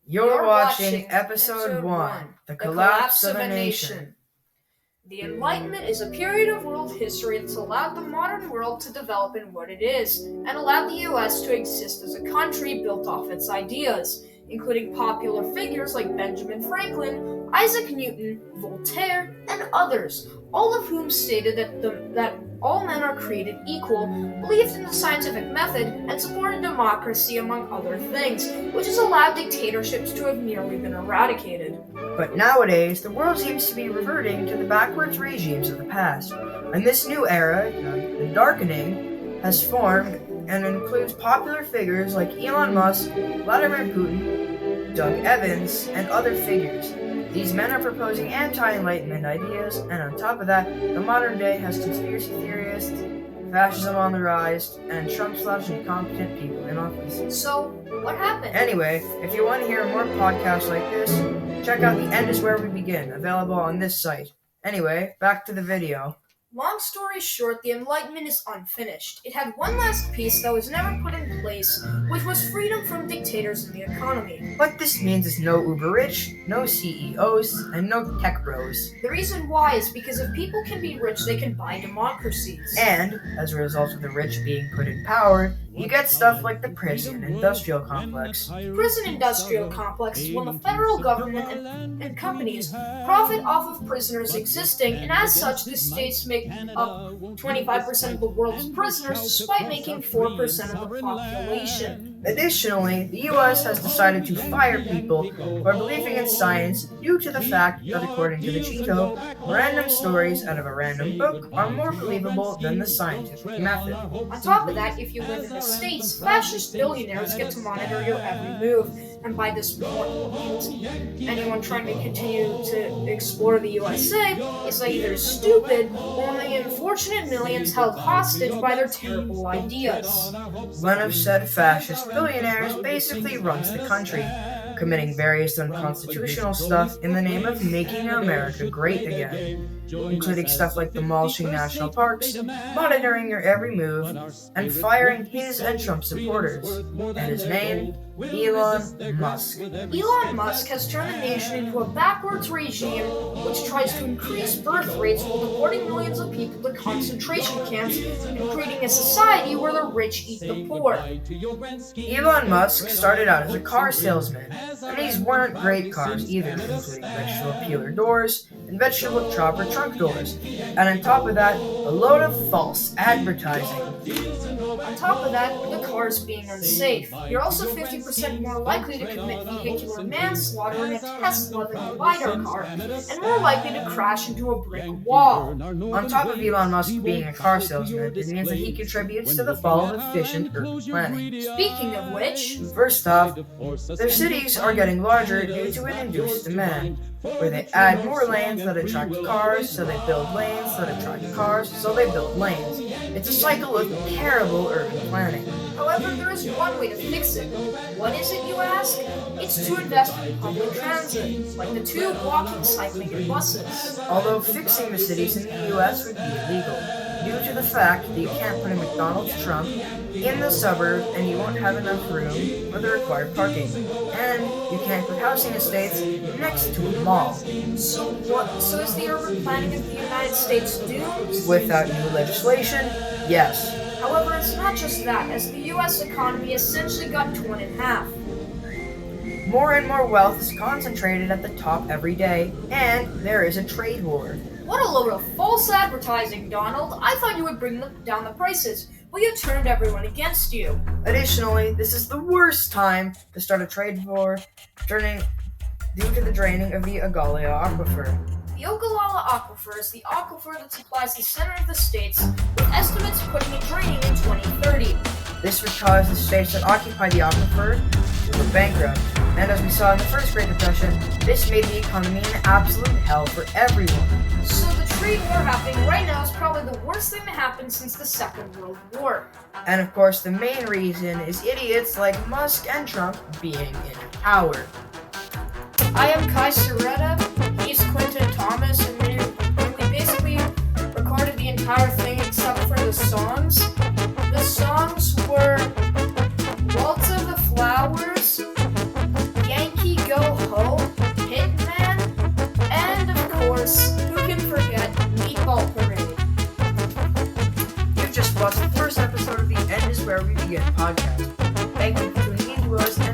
You're watching episode 1, The Collapse of a Nation. The Enlightenment is a period of world history that's allowed the modern world to develop in what it is, and allowed the US to exist as a country built off its ideas, including popular figures like Benjamin Franklin, Isaac Newton, Voltaire, and others, all of whom stated that all men are created equal, believed in the scientific method, and supported democracy, among other things, which has allowed dictatorships to have nearly been eradicated. But nowadays, the world seems to be reverting to the backwards regimes of the past, and this new era, the darkening, has formed and includes popular figures like Elon Musk, Vladimir Putin, Doug Evans, and other figures. These men are proposing anti-enlightenment ideas, and on top of that, the modern day has conspiracy theorists, fascism on the rise, and Trump/incompetent people in office. So, what happened? Anyway, if you want to hear more podcasts like this, check out The End Is Where We Begin, available on this site. Anyway, back to the video. Long story short, the Enlightenment is unfinished. It had one last piece that was never put in place, which was freedom from dictators in the economy. What this means is no uber rich, no CEOs, and no tech bros. The reason why is because if people can be rich, they can buy democracies. And, as a result of the rich being put in power, you get stuff like the prison industrial complex. Prison industrial complex is when the federal government and companies profit off of prisoners existing, and as such, the states make up 25% of the world's prisoners, despite making 4% of the population. Additionally, the US has decided to fire people who are believing in science due to the fact that, according to the Cheeto, random stories out of a random book are more believable than the scientific method. On top of that, if you live in the States, fascist billionaires get to monitor your every move, and by this point, anyone trying to continue to explore the USA is either stupid or the unfortunate millions held hostage by their terrible ideas. One of said fascist billionaires basically runs the country, committing various unconstitutional stuff in the name of making America great again, including stuff like demolishing national parks, monitoring your every move, and firing his and Trump's supporters. And his name? Elon Musk. Elon Musk has turned the nation into a backwards regime which tries to increase birth rates while deporting millions of people to concentration camps and creating a society where the rich eat the poor. Elon Musk started out as a car salesman, and these weren't great cars either, including vegetable peeler doors and vegetable chopper trunk doors, and on top of that, a load of false advertising. On top of that, the cars being unsafe. You're also 50% more likely to commit vehicular manslaughter in a Tesla than a LiDAR car, and more likely to crash into a brick wall. On top of Elon Musk being a car salesman, it means that he contributes to the fall of efficient urban planning. Speaking of which, first off, their cities are getting larger due to an induced demand, where they add more lanes that attract cars, so they build lanes that attract cars, so they build lanes. It's a cycle of terrible urban planning. However, there is one way to fix it. What is it, you ask? It's to invest in public transit, like the tube, walking, cycling, and buses. Although fixing the cities in the US would be illegal, due to the fact that you can't put a McDonald's Trump in the suburb and you won't have enough room for the required parking. And you can't put housing estates next to a mall. So is the urban planning of the United States doomed? Without new legislation, yes. However, it's not just that, as the US economy essentially got torn in half. More and more wealth is concentrated at the top every day, and there is a trade war. What a load of false advertising, Donald. I thought you would bring down the prices. Well, you turned everyone against you. Additionally, this is the worst time to start a trade war, due to the draining of the Ogallala Aquifer. The Ogallala Aquifer is the aquifer that supplies the center of the states, with estimates putting it draining in 2030. This would cause the states that occupy the aquifer to go bankrupt, and as we saw in the First Great Depression, this made the economy an absolute hell for everyone. So the trade war happening right now is probably the worst thing to happen since the Second World War. And of course, the main reason is idiots like Musk and Trump being in power. I am Kai Soretta, he's Quentin Thomas, and we basically recorded the entire thing except for the songs. The songs were Waltz of the Flowers, Yankee just watched the first episode of the End is Where We Begin podcast. Thank you for tuning in to us.